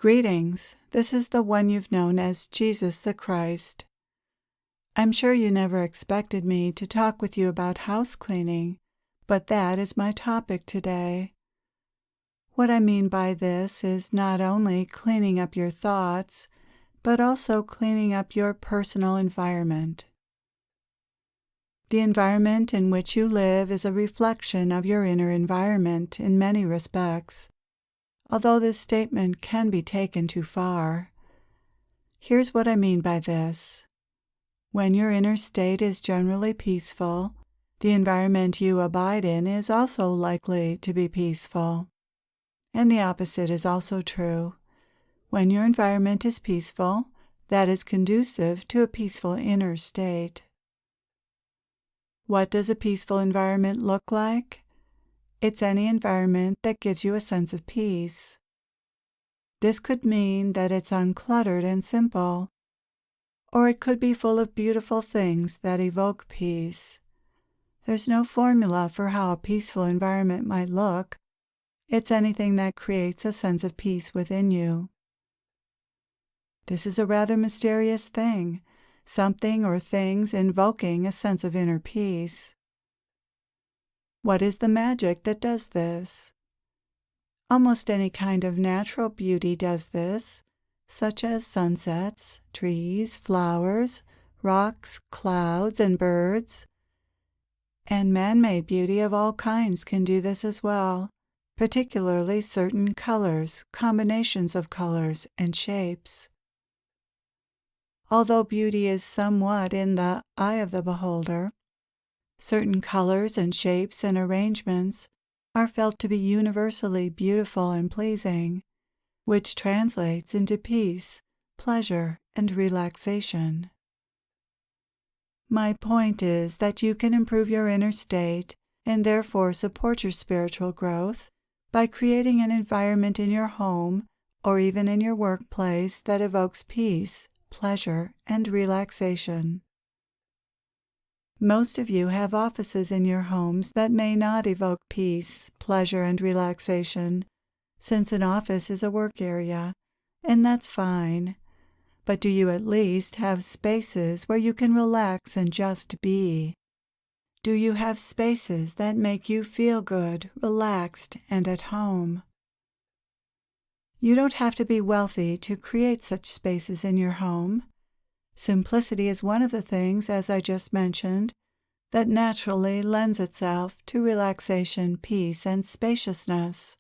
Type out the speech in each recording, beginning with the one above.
Greetings, this is the one you've known as Jesus the Christ. I'm sure you never expected me to talk with you about house cleaning, but that is my topic today. What I mean by this is not only cleaning up your thoughts, but also cleaning up your personal environment. The environment in which you live is a reflection of your inner environment in many respects, although this statement can be taken too far. Here's what I mean by this. When your inner state is generally peaceful, the environment you abide in is also likely to be peaceful. And the opposite is also true. When your environment is peaceful, that is conducive to a peaceful inner state. What does a peaceful environment look like? It's any environment that gives you a sense of peace. This could mean that it's uncluttered and simple, or it could be full of beautiful things that evoke peace. There's no formula for how a peaceful environment might look. It's anything that creates a sense of peace within you. This is a rather mysterious thing, something or things invoking a sense of inner peace. What is the magic that does this? Almost any kind of natural beauty does this, such as sunsets, trees, flowers, rocks, clouds, and birds. And man-made beauty of all kinds can do this as well, particularly certain colors, combinations of colors, and shapes. Although beauty is somewhat in the eye of the beholder, certain colors and shapes and arrangements are felt to be universally beautiful and pleasing, which translates into peace, pleasure, and relaxation. My point is that you can improve your inner state and therefore support your spiritual growth by creating an environment in your home or even in your workplace that evokes peace, pleasure, and relaxation. Most of you have offices in your homes that may not evoke peace, pleasure, and relaxation, since an office is a work area, and that's fine. But do you at least have spaces where you can relax and just be? Do you have spaces that make you feel good, relaxed, and at home? You don't have to be wealthy to create such spaces in your home. Simplicity is one of the things, as I just mentioned, that naturally lends itself to relaxation, peace, and spaciousness.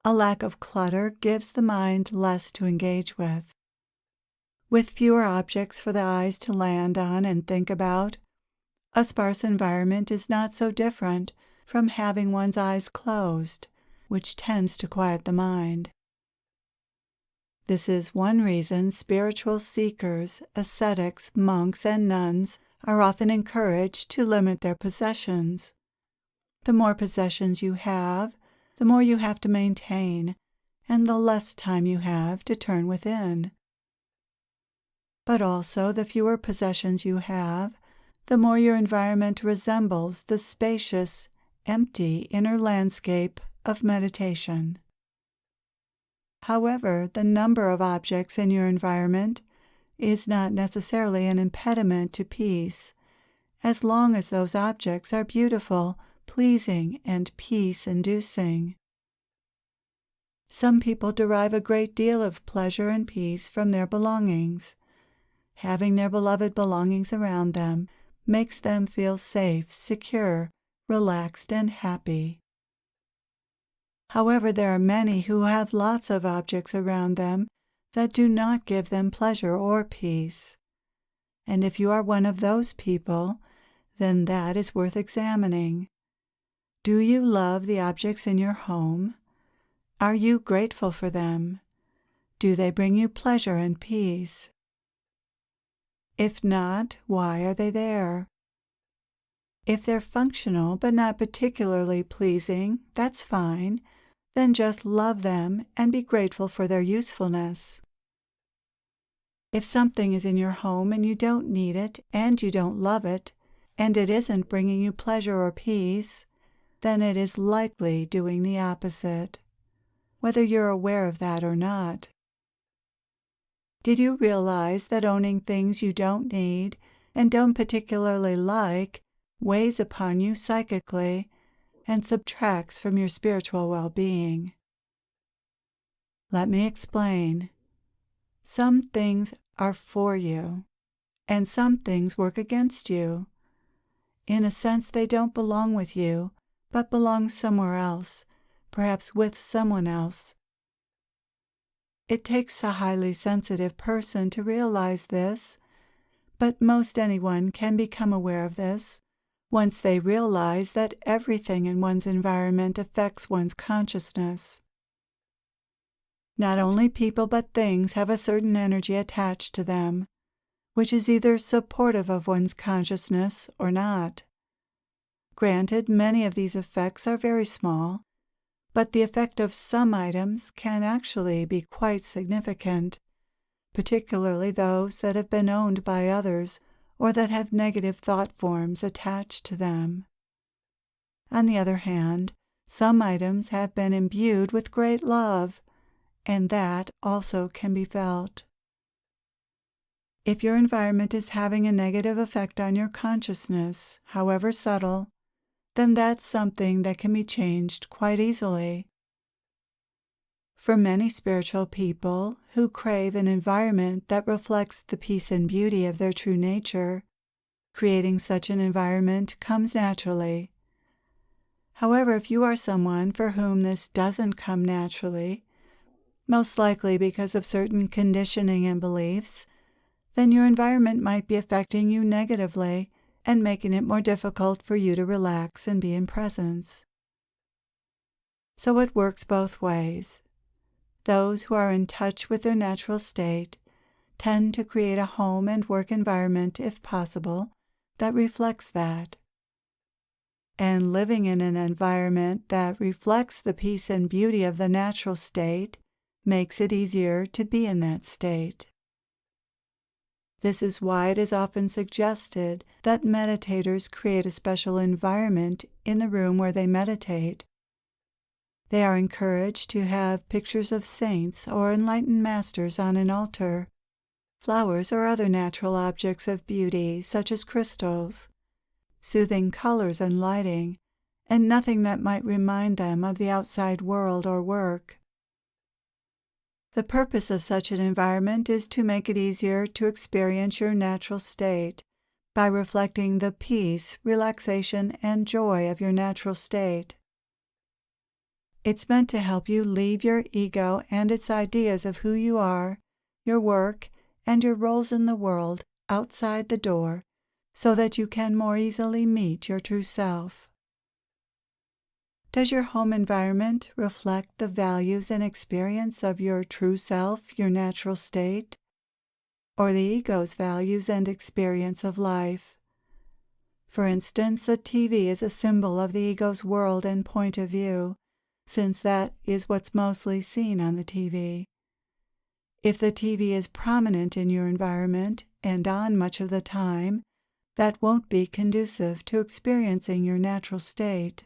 A lack of clutter gives the mind less to engage with. With fewer objects for the eyes to land on and think about, a sparse environment is not so different from having one's eyes closed, which tends to quiet the mind. This is one reason spiritual seekers, ascetics, monks, and nuns are often encouraged to limit their possessions. The more possessions you have, the more you have to maintain, and the less time you have to turn within. But also, the fewer possessions you have, the more your environment resembles the spacious, empty inner landscape of meditation. However, the number of objects in your environment is not necessarily an impediment to peace, as long as those objects are beautiful, pleasing, and peace-inducing. Some people derive a great deal of pleasure and peace from their belongings. Having their beloved belongings around them makes them feel safe, secure, relaxed, and happy. However, there are many who have lots of objects around them that do not give them pleasure or peace. And if you are one of those people, then that is worth examining. Do you love the objects in your home? Are you grateful for them? Do they bring you pleasure and peace? If not, why are they there? If they're functional but not particularly pleasing, that's fine. Then just love them and be grateful for their usefulness. If something is in your home and you don't need it and you don't love it, and it isn't bringing you pleasure or peace, then it is likely doing the opposite. whether you're aware of that or not. Did you realize that owning things you don't need and don't particularly like weighs upon you psychically and subtracts from your spiritual well-being? Let me explain. Some things are for you, and some things work against you. In a sense, they don't belong with you, but belong somewhere else, perhaps with someone else. It takes a highly sensitive person to realize this, but most anyone can become aware of this once they realize that everything in one's environment affects one's consciousness. Not only people but things have a certain energy attached to them, which is either supportive of one's consciousness or not. Granted, many of these effects are very small, but the effect of some items can actually be quite significant, particularly those that have been owned by others or that have negative thought forms attached to them. On the other hand, some items have been imbued with great love, and that also can be felt. If your environment is having a negative effect on your consciousness, however subtle, then that's something that can be changed quite easily. For many spiritual people who crave an environment that reflects the peace and beauty of their true nature, creating such an environment comes naturally. However, if you are someone for whom this doesn't come naturally, most likely because of certain conditioning and beliefs, then your environment might be affecting you negatively and making it more difficult for you to relax and be in presence. So it works both ways. Those who are in touch with their natural state tend to create a home and work environment, if possible, that reflects that. And living in an environment that reflects the peace and beauty of the natural state makes it easier to be in that state. This is why it is often suggested that meditators create a special environment in the room where they meditate. They are encouraged to have pictures of saints or enlightened masters on an altar, flowers or other natural objects of beauty such as crystals, soothing colors and lighting, and nothing that might remind them of the outside world or work. The purpose of such an environment is to make it easier to experience your natural state by reflecting the peace, relaxation, and joy of your natural state. It's meant to help you leave your ego and its ideas of who you are, your work, and your roles in the world outside the door so that you can more easily meet your true self. Does your home environment reflect the values and experience of your true self, your natural state, or the ego's values and experience of life? For instance, a TV is a symbol of the ego's world and point of view, since that is what's mostly seen on the TV. If the TV is prominent in your environment and on much of the time, that won't be conducive to experiencing your natural state.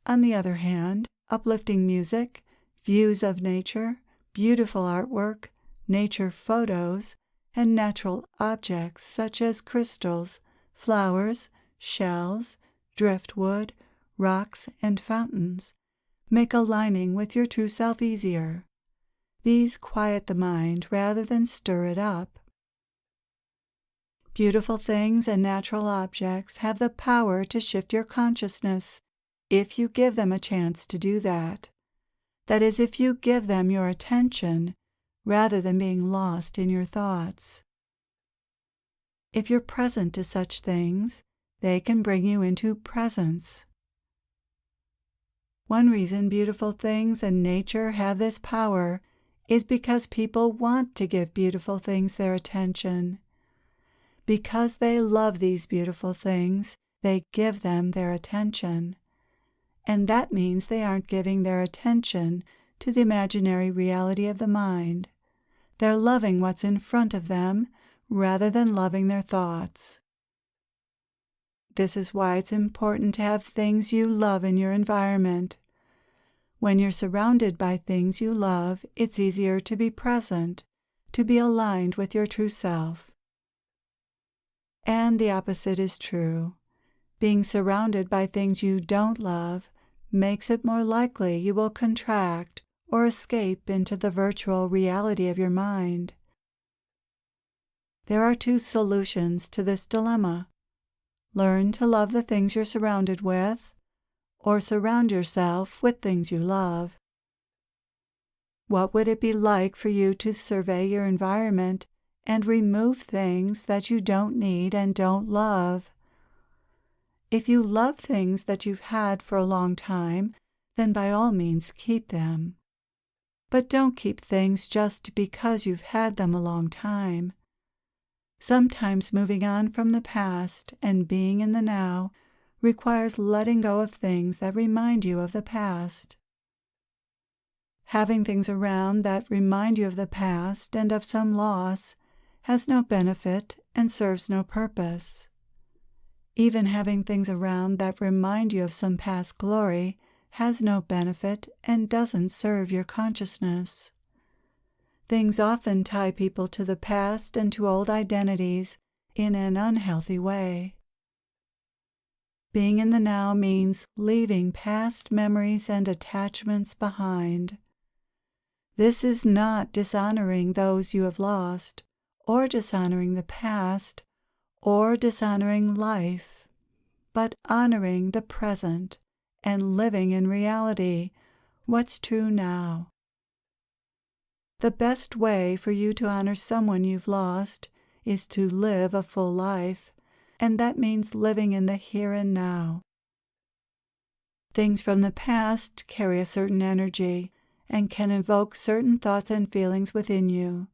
On the other hand, uplifting music, views of nature, beautiful artwork, nature photos, and natural objects such as crystals, flowers, shells, driftwood, rocks, and fountains make aligning with your true self easier. These quiet the mind rather than stir it up. Beautiful things and natural objects have the power to shift your consciousness if you give them a chance to do that. That is, if you give them your attention rather than being lost in your thoughts. If you're present to such things, they can bring you into presence. One reason beautiful things and nature have this power is because people want to give beautiful things their attention. Because they love these beautiful things, they give them their attention. And that means they aren't giving their attention to the imaginary reality of the mind. They're loving what's in front of them rather than loving their thoughts. This is why it's important to have things you love in your environment. When you're surrounded by things you love, it's easier to be present, to be aligned with your true self. And the opposite is true. Being surrounded by things you don't love makes it more likely you will contract or escape into the virtual reality of your mind. There are two solutions to this dilemma. Learn to love the things you're surrounded with, or surround yourself with things you love. What would it be like for you to survey your environment and remove things that you don't need and don't love? If you love things that you've had for a long time, then by all means keep them. But don't keep things just because you've had them a long time. Sometimes moving on from the past and being in the now requires letting go of things that remind you of the past. Having things around that remind you of the past and of some loss has no benefit and serves no purpose. Even having things around that remind you of some past glory has no benefit and doesn't serve your consciousness. Things often tie people to the past and to old identities in an unhealthy way. Being in the now means leaving past memories and attachments behind. This is not dishonoring those you have lost, or dishonoring the past, or dishonoring life, but honoring the present and living in reality, what's true now. The best way for you to honor someone you've lost is to live a full life, and that means living in the here and now. Things from the past carry a certain energy and can evoke certain thoughts and feelings within you.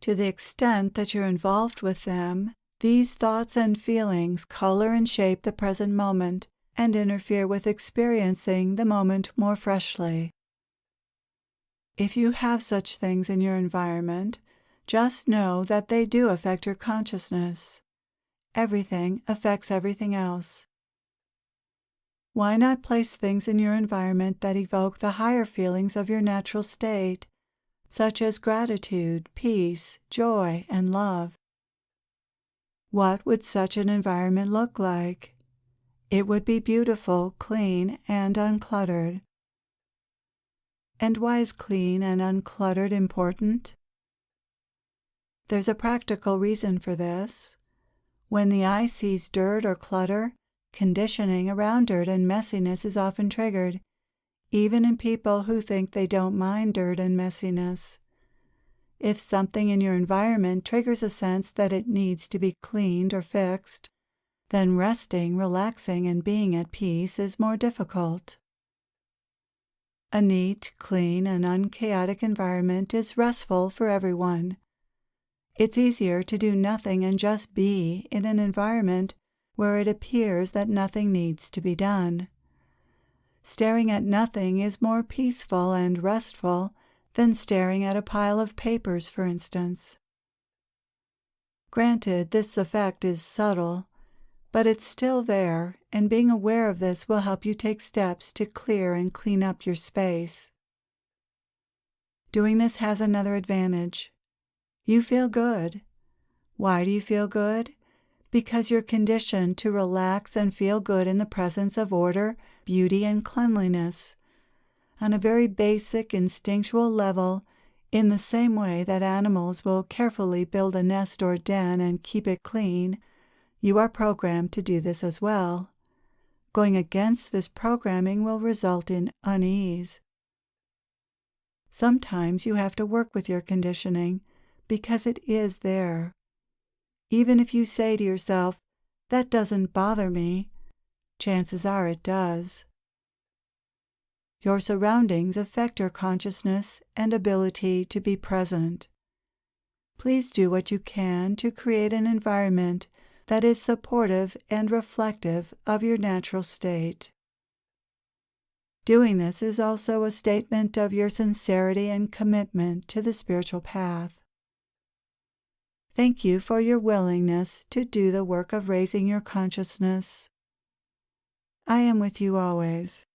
To the extent that you're involved with them, these thoughts and feelings color and shape the present moment and interfere with experiencing the moment more freshly. If you have such things in your environment, just know that they do affect your consciousness. Everything affects everything else. Why not place things in your environment that evoke the higher feelings of your natural state, such as gratitude, peace, joy, and love? What would such an environment look like? It would be beautiful, clean, and uncluttered. And why is clean and uncluttered important? There's a practical reason for this. When the eye sees dirt or clutter, conditioning around dirt and messiness is often triggered, even in people who think they don't mind dirt and messiness. If something in your environment triggers a sense that it needs to be cleaned or fixed, then resting, relaxing, and being at peace is more difficult. A neat, clean, and unchaotic environment is restful for everyone. It's easier to do nothing and just be in an environment where it appears that nothing needs to be done. Staring at nothing is more peaceful and restful than staring at a pile of papers, for instance. Granted, this effect is subtle, but it's still there, and being aware of this will help you take steps to clear and clean up your space. Doing this has another advantage. You feel good. Why do you feel good? Because you're conditioned to relax and feel good in the presence of order, beauty, and cleanliness. On a very basic, instinctual level, in the same way that animals will carefully build a nest or den and keep it clean, you are programmed to do this as well. Going against this programming will result in unease. Sometimes you have to work with your conditioning because it is there. Even if you say to yourself, "That doesn't bother me," chances are it does. Your surroundings affect your consciousness and ability to be present. Please do what you can to create an environment that is supportive and reflective of your natural state. Doing this is also a statement of your sincerity and commitment to the spiritual path. Thank you for your willingness to do the work of raising your consciousness. I am with you always.